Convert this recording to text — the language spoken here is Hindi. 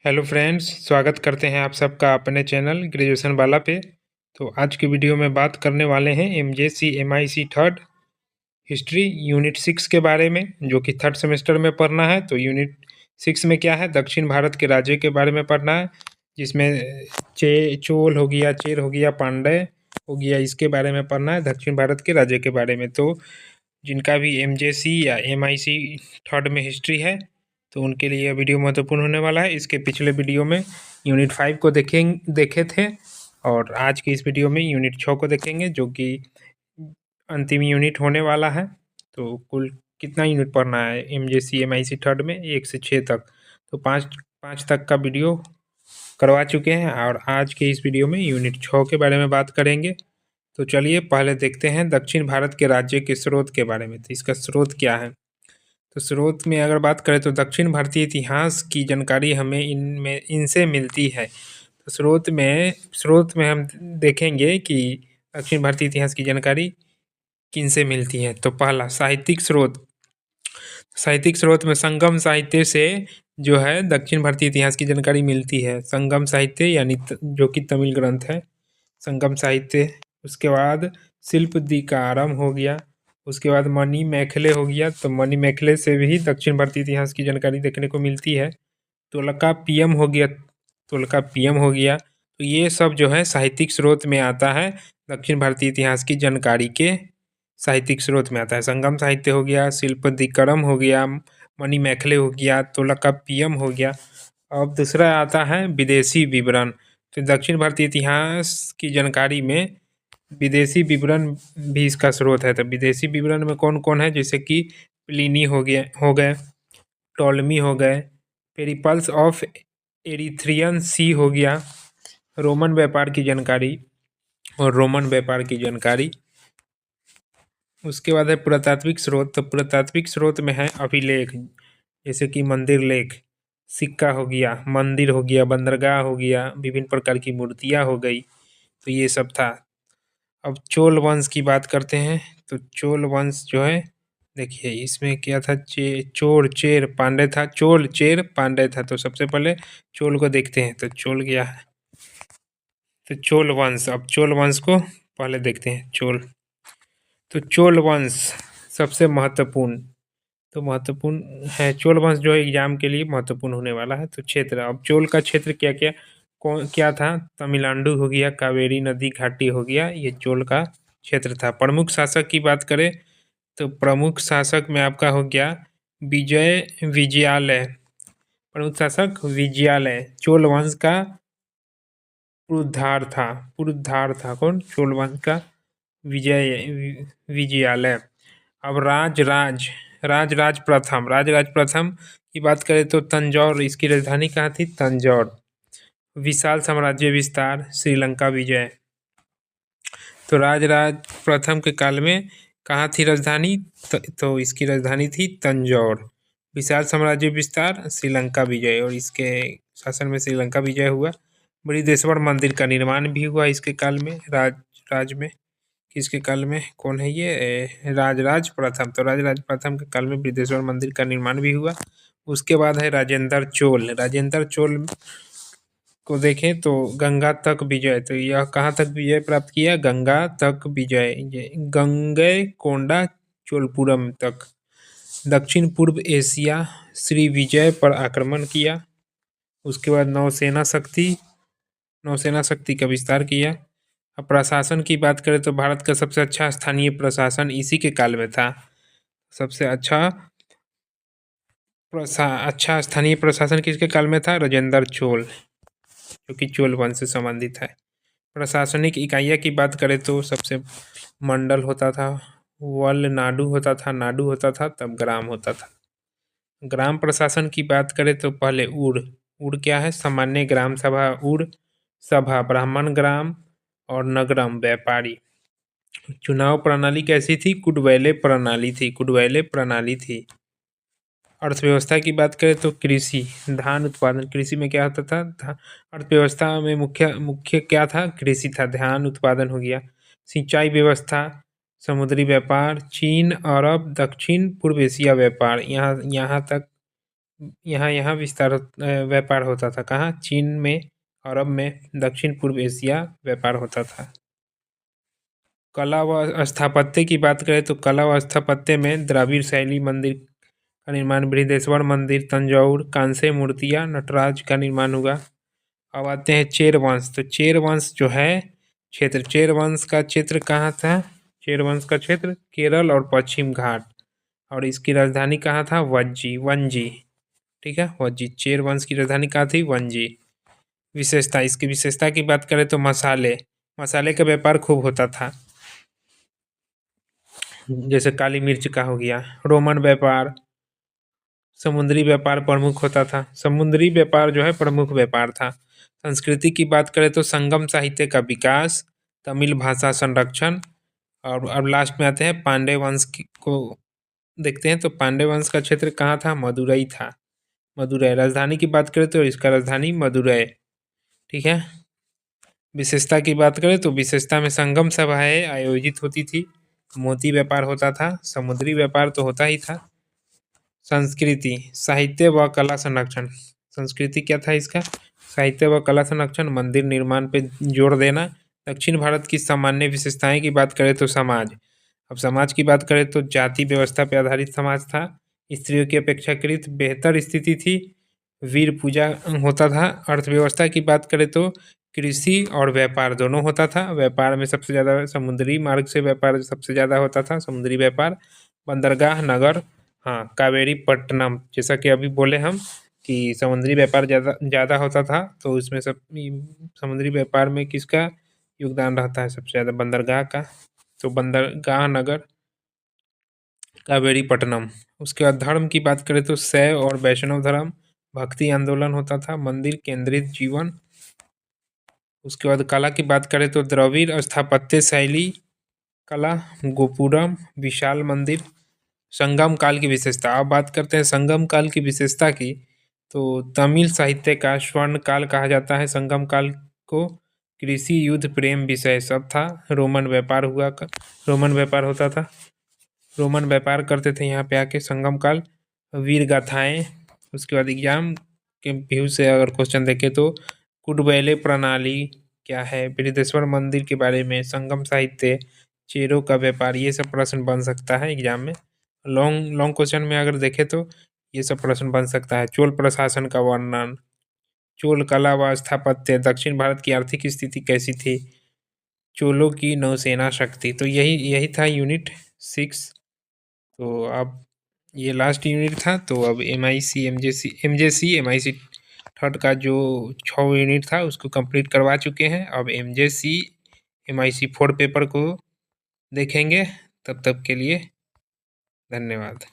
हेलो फ्रेंड्स, स्वागत करते हैं आप सबका अपने चैनल ग्रेजुएशन वाला पे। तो आज की वीडियो में बात करने वाले हैं MJC MIC third history unit 6 के बारे में, जो कि थर्ड सेमेस्टर में पढ़ना है। तो यूनिट 6 में क्या है, दक्षिण भारत के राज्य के बारे में पढ़ना है, जिसमें चोल हो गया, चेर हो गया, पांड्य हो गया, इसके बारे में पढ़ना है, दक्षिण भारत के राज्य के बारे में। तो जिनका भी एमजेसी या एमआईसी थर्ड में हिस्ट्री है तो उनके लिए यह वीडियो महत्वपूर्ण होने वाला है। इसके पिछले वीडियो में यूनिट 5 को देखे थे और आज की इस वीडियो में यूनिट 6 को देखेंगे, जो कि अंतिम यूनिट होने वाला है। तो कुल कितना यूनिट पढ़ना है एमजेसी एमआईसी थर्ड में? 1 से 6 तक। तो 5 तक का वीडियो करवा चुके हैं और आज के इस वीडियो में यूनिट 6 के बारे में बात करेंगे। तो चलिए पहले देखते हैं दक्षिण भारत के राज्य के स्रोत के बारे में। तो इसका स्रोत क्या है? तो स्रोत में अगर बात करें तो दक्षिण भारतीय इतिहास की जानकारी हमें इनसे मिलती है। तो स्रोत में हम देखेंगे कि दक्षिण भारतीय इतिहास की जानकारी किनसे मिलती है। तो पहला साहित्यिक स्रोत में संगम साहित्य से जो है दक्षिण भारतीय इतिहास की जानकारी मिलती है। संगम साहित्य यानी जो कि तमिल ग्रंथ है, संगम साहित्य। उसके बाद शिल्पदिकारम हो गया, उसके बाद मणि मैखले हो गया। तो मणि मैखले से भी दक्षिण भारतीय इतिहास की जानकारी देखने को मिलती है। तोलकाप्पियम हो गया। तो ये सब जो है साहित्यिक स्रोत में आता है, दक्षिण भारतीय इतिहास की जानकारी के साहित्यिक स्रोत में आता है। संगम साहित्य हो गया, शिल्पदिकारम हो गया, मणि मैखले हो गया, तोलकाप्पियम हो गया। अब दूसरा आता है विदेशी विवरण। तो दक्षिण भारतीय इतिहास की जानकारी में विदेशी विवरण भी इसका स्रोत है। तो विदेशी विवरण में कौन कौन है, जैसे कि प्लिनी हो गए, टॉलमी हो गए, पेरिपल्स ऑफ एरिथ्रियन सी हो गया, रोमन व्यापार की जानकारी। उसके बाद है पुरातात्विक स्रोत। तो पुरातात्विक स्रोत में है अभिलेख, जैसे कि मंदिर लेख, सिक्का हो गया, मंदिर हो गया, बंदरगाह हो गया, विभिन्न प्रकार की मूर्तियाँ हो गई। तो ये सब था। अब चोल वंश की बात करते हैं। तो चोल वंश जो है, देखिए इसमें क्या था, चेर पांड्य था। तो सबसे पहले चोल को देखते हैं। तो चोल क्या है? तो चोल वंश, अब चोल वंश को पहले देखते हैं। तो चोल वंश सबसे महत्वपूर्ण है। चोल वंश जो है एग्जाम के लिए महत्वपूर्ण होने वाला है। तो क्षेत्र, अब चोल का क्षेत्र क्या था? तमिलनाडु हो गया, कावेरी नदी घाटी हो गया, ये चोल का क्षेत्र था। प्रमुख शासक की बात करें तो प्रमुख शासक में आपका हो गया विजयालय। प्रमुख शासक विजयालय चोल वंश का पुरुद्धार था। कौन? चोल वंश का विजयालय। अब राजराज प्रथम की बात करें तो तंजौर, इसकी राजधानी कहाँ थी? तंजौर। विशाल साम्राज्य विस्तार, श्रीलंका विजय। तो राजराज प्रथम के काल में कहाँ थी राजधानी? तो इसकी राजधानी थी तंजौर। विशाल साम्राज्य विस्तार, श्रीलंका विजय, और इसके शासन में श्रीलंका विजय हुआ। बृहदेश्वर मंदिर का निर्माण भी हुआ इसके काल में, राज में। किसके काल में? कौन है ये? राजराज प्रथम। तो राजराज प्रथम के काल में बृहदेश्वर मंदिर का निर्माण भी हुआ। उसके बाद है राजेंद्र चोल को देखें तो गंगा तक विजय। तो यह कहाँ तक विजय प्राप्त किया? गंगा तक विजय, गंगैकोंडा चोलपुरम तक। दक्षिण पूर्व एशिया श्री विजय पर आक्रमण किया। उसके बाद नौसेना शक्ति का विस्तार किया। अब प्रशासन की बात करें तो भारत का सबसे अच्छा स्थानीय प्रशासन इसी के काल में था। सबसे अच्छा स्थानीय प्रशासन किसके काल में था? राजेंद्र चोल, जो कि चोल वंश से संबंधित है। प्रशासनिक इकाइयाँ की बात करें तो सबसे मंडल होता था, नाडु होता था, तब ग्राम होता था। ग्राम प्रशासन की बात करें तो पहले उड़ क्या है? सामान्य ग्राम सभा, उड़ सभा ब्राह्मण ग्राम और नगरम व्यापारी। चुनाव प्रणाली कैसी थी? कुडवैले प्रणाली थी। अर्थव्यवस्था की बात करें तो धान उत्पादन, कृषि में क्या होता था? अर्थव्यवस्था में मुख्य क्या था? कृषि था। धान उत्पादन हो गया। सिंचाई व्यवस्था, समुद्री व्यापार, चीन, अरब, दक्षिण पूर्व एशिया व्यापार, यहाँ तक यहाँ विस्तार व्यापार होता था। कहाँ? चीन में, अरब में, दक्षिण पूर्व एशिया व्यापार होता था। कला व स्थापत्य की बात करें तो कला व स्थापत्य में द्रविड़ शैली मंदिर का निर्माण, बृहदेश्वर मंदिर, तंजौर, कांस्य मूर्तियाँ, नटराज का निर्माण हुआ। अब आते हैं चेर वंश। तो चेर वंश जो है क्षेत्र, चेर वंश का क्षेत्र कहाँ था? चेर वंश का क्षेत्र केरल और पश्चिम घाट, और इसकी राजधानी कहाँ था? वंजी। ठीक है, वंजी। चेर वंश की राजधानी कहाँ थी? वंजी। विशेषता, इसकी विशेषता की बात करें तो मसाले का व्यापार खूब होता था, जैसे काली मिर्च का हो गया। रोमन व्यापार, समुद्री व्यापार प्रमुख होता था। समुद्री व्यापार जो है प्रमुख व्यापार था। संस्कृति की बात करें तो संगम साहित्य का विकास, तमिल भाषा संरक्षण, और अब लास्ट में आते हैं पांड्य वंश को देखते हैं। तो पांड्य वंश का क्षेत्र कहाँ था? मदुरई था। मदुरई। राजधानी की बात करें तो इसका राजधानी मदुरई। ठीक है। विशेषता की बात करें तो विशेषता में संगम सभाएं आयोजित होती थी, मोती व्यापार होता था, समुद्री व्यापार तो होता ही था। संस्कृति, साहित्य व कला संरक्षण। संस्कृति क्या था इसका? साहित्य व कला संरक्षण, मंदिर निर्माण पे जोर देना। दक्षिण भारत की सामान्य विशेषताएं की बात करें तो समाज। अब समाज की बात करें तो जाति व्यवस्था पर आधारित समाज था, स्त्रियों की अपेक्षाकृत बेहतर स्थिति थी, वीर पूजा होता था। अर्थव्यवस्था की बात करें तो कृषि और व्यापार दोनों होता था। व्यापार में सबसे ज़्यादा समुद्री मार्ग से व्यापार सबसे ज़्यादा होता था, समुद्री व्यापार। बंदरगाह नगर, हाँ, कावेरी पट्टनम, जैसा कि अभी बोले हम कि समुद्री व्यापार ज़्यादा होता था, तो उसमें सब समुद्री व्यापार में किसका योगदान रहता है सबसे ज़्यादा? बंदरगाह का। तो बंदरगाह नगर कावेरी पट्टनम। उसके बाद धर्म की बात करें तो शैव और वैष्णव धर्म, भक्ति आंदोलन होता था, मंदिर केंद्रित जीवन। उसके बाद कला की बात करें तो द्रविड़ स्थापत्य शैली कला, गोपुरम, विशाल मंदिर। संगम काल की विशेषता, अब बात करते हैं संगम काल की विशेषता की। तो तमिल साहित्य का स्वर्ण काल कहा जाता है संगम काल को। कृषि, युद्ध, प्रेम विषय सब था। रोमन व्यापार होता था, रोमन व्यापार करते थे यहाँ पे आके संगम काल। वीर गाथाएं। उसके बाद एग्जाम के व्यू से अगर क्वेश्चन देखें तो कुडबैले प्रणाली क्या है, बृहदेश्वर मंदिर के बारे में, संगम साहित्य, चेरों का व्यापार, ये सब प्रश्न बन सकता है एग्जाम में। लॉन्ग लॉन्ग क्वेश्चन में अगर देखें तो ये सब प्रश्न बन सकता है। चोल प्रशासन का वर्णन, चोल कला व स्थापत्य, दक्षिण भारत की आर्थिक स्थिति कैसी थी, चोलों की नौसेना शक्ति। तो यही था यूनिट 6। तो अब ये लास्ट यूनिट था। तो अब एमजेसी एमआईसी थर्ड का जो 6 यूनिट था उसको कंप्लीट करवा चुके हैं। अब एमजेसी एमआईसी 4 पेपर को देखेंगे। तब तक के लिए धन्यवाद।